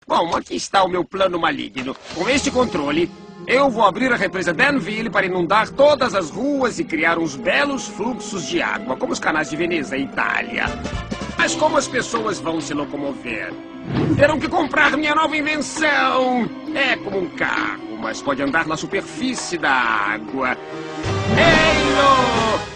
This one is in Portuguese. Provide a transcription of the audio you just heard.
Bom, aqui está o meu plano maligno. Com este controle, eu vou abrir a represa Danville para inundar todas as ruas e criar uns belos fluxos de água, como os canais de Veneza e Itália. Mas como as pessoas vão se locomover? Terão que comprar minha nova invenção. É como um carro, mas pode andar na superfície da água. Eilo!